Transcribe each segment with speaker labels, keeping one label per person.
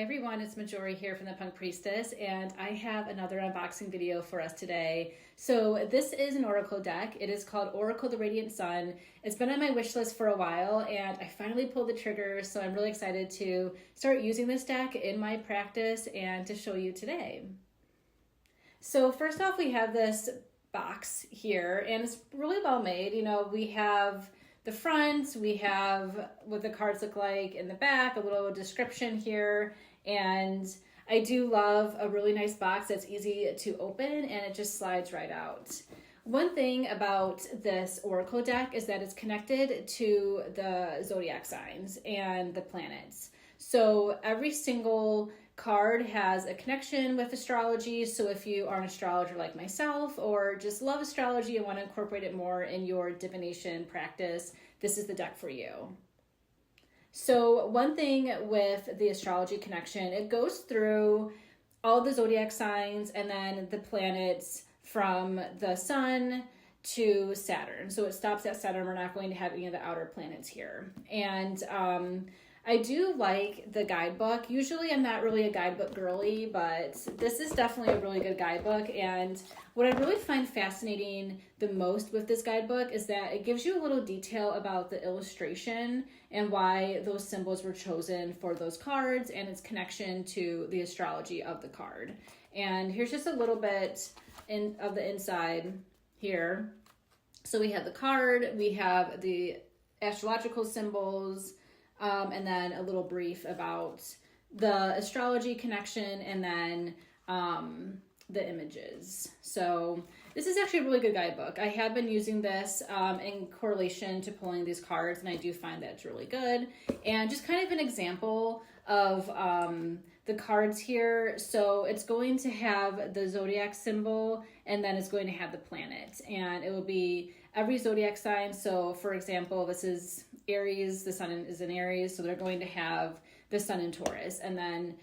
Speaker 1: Hi everyone, it's Majorie here from the Punk Priestess, and I have another unboxing video for us today. So this is an oracle deck. It is called Oracle the Radiant Sun. It's been on my wish list for a while, and I finally pulled the trigger, so I'm really excited to start using this deck in my practice and to show you today. So first off, we have this box here, and it's really well made. You know, we have the front, we have what the cards look like in the back, a little description here, and I do love a really nice box that's easy to open and it just slides right out. One thing about this oracle deck is that it's connected to the zodiac signs and the planets. So every single card has a connection with astrology. So if you are an astrologer like myself or just love astrology and want to incorporate it more in your divination practice, this is the deck for you. So one thing with the astrology connection, it goes through all the zodiac signs and then the planets from the sun to Saturn. So it stops at Saturn. We're not going to have any of the outer planets here. And I do like the guidebook. Usually I'm not really a guidebook girly, but this is definitely a really good guidebook. And what I really find fascinating the most with this guidebook is that it gives you a little detail about the illustration and why those symbols were chosen for those cards and its connection to the astrology of the card. And here's just a little bit of the inside here. So we have the card, we have the astrological symbols, and then a little brief about the astrology connection, and then the images. So this is actually a really good guidebook. I have been using this in correlation to pulling these cards, and I do find that it's really good. And just kind of an example of the cards here. So it's going to have the zodiac symbol, and then it's going to have the planet, and it will be every zodiac sign. So for example, this is Aries, the sun is in Aries, so they're going to have the sun in Taurus, and then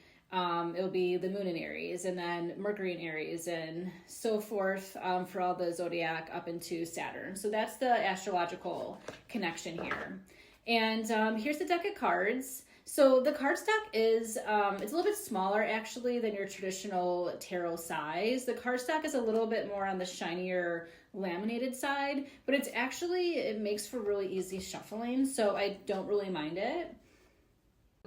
Speaker 1: it'll be the moon in Aries, and then Mercury in Aries, and so forth for all the zodiac up into Saturn. So that's the astrological connection here. And here's the deck of cards. So the cardstock is, it's a little bit smaller actually than your traditional tarot size. The cardstock is a little bit more on the shinier laminated side, but it's actually, it makes for really easy shuffling, so I don't really mind it.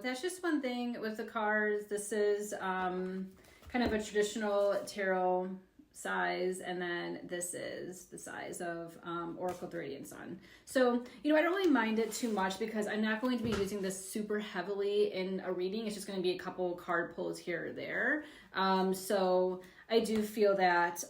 Speaker 1: That's just one thing with the cards. This is kind of a traditional tarot size, and then this is the size of Oracle the Radiant Sun. So, you know, I don't really mind it too much because I'm not going to be using this super heavily in a reading. It's just going to be a couple card pulls here or there. So I do feel that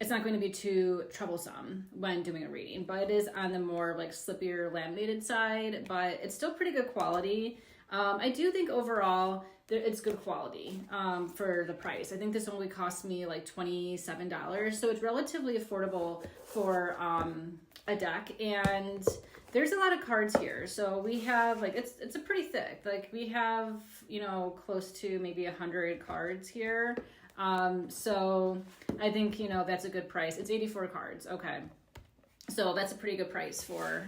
Speaker 1: it's not going to be too troublesome when doing a reading, but it is on the more like slippier laminated side, but it's still pretty good quality. I do think overall it's good quality for the price. I think this only cost me like $27, so it's relatively affordable for a deck. And there's a lot of cards here. So we have like, it's a pretty thick, like we have, you know, close to maybe 100 cards here. So I think, you know, that's a good price. It's 84 cards. Okay. So that's a pretty good price for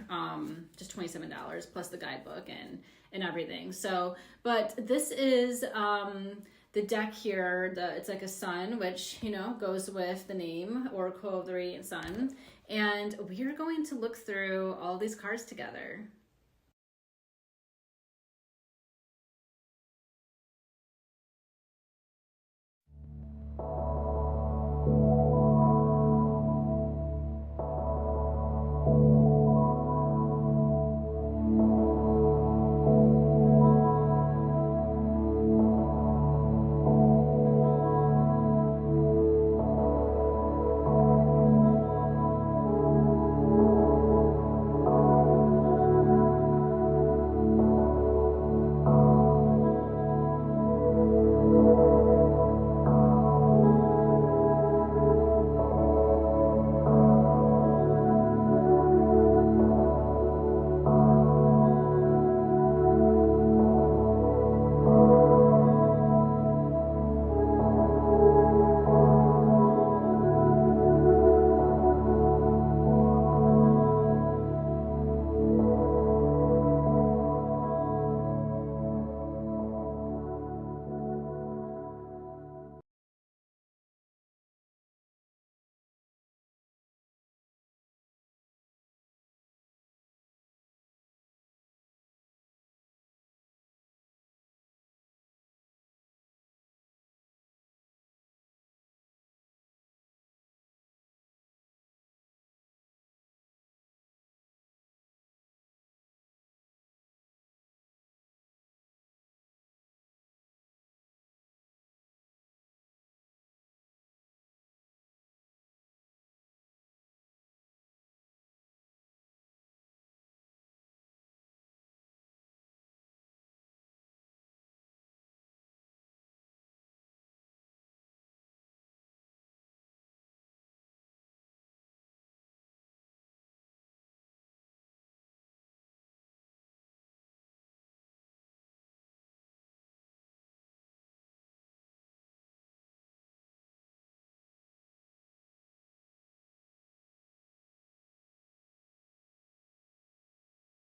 Speaker 1: just $27 plus the guidebook and everything. So, but this is the deck here. It's like a sun, which, you know, goes with the name Oracle of the Radiant Sun. And we are going to look through all these cards together.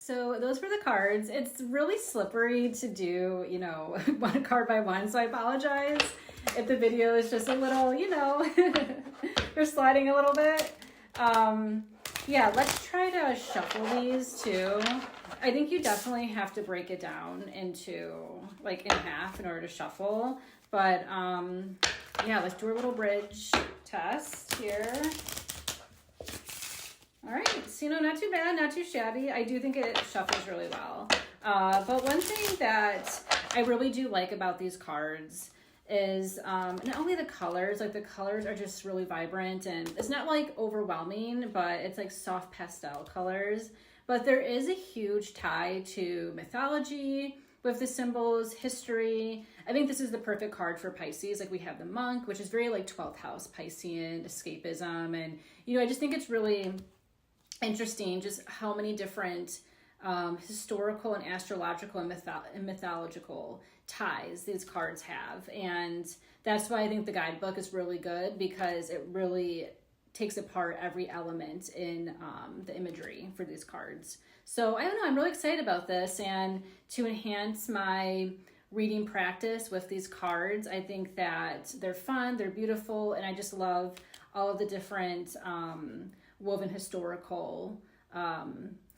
Speaker 1: So those were the cards. It's really slippery to do, you know, one card by one. So I apologize if the video is just a little, you know, we're sliding a little bit. Yeah, let's try to shuffle these too. I think you definitely have to break it down into like in half in order to shuffle. But yeah, let's do a little bridge test here. All right, so, you know, not too bad, not too shabby. I do think it shuffles really well. But one thing that I really do like about these cards is not only the colors, like the colors are just really vibrant, and it's not like overwhelming, but it's like soft pastel colors. But there is a huge tie to mythology with the symbols, history. I think this is the perfect card for Pisces. Like we have the monk, which is very like 12th house Piscean, escapism. And, you know, I just think it's really interesting just how many different historical and astrological and mythological ties these cards have. And that's why I think the guidebook is really good, because it really takes apart every element in the imagery for these cards. So I don't know, I'm really excited about this, and to enhance my reading practice with these cards, I think that they're fun, they're beautiful, and I just love all of the different woven historical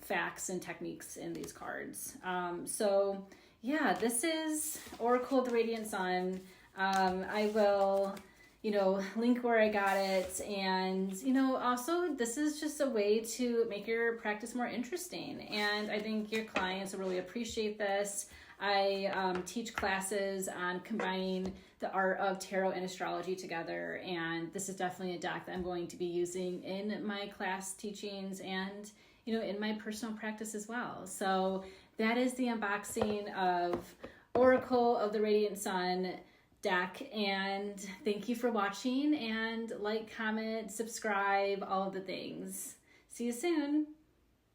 Speaker 1: facts and techniques in these cards. So yeah, this is Oracle of the Radiant Sun. I will, you know, link where I got it. And, you know, also this is just a way to make your practice more interesting. And I think your clients will really appreciate this. I teach classes on combining the art of tarot and astrology together. And this is definitely a deck that I'm going to be using in my class teachings and, you know, in my personal practice as well. So that is the unboxing of Oracle of the Radiant Sun deck, and thank you for watching, and like, comment, subscribe, all of the things. See you soon.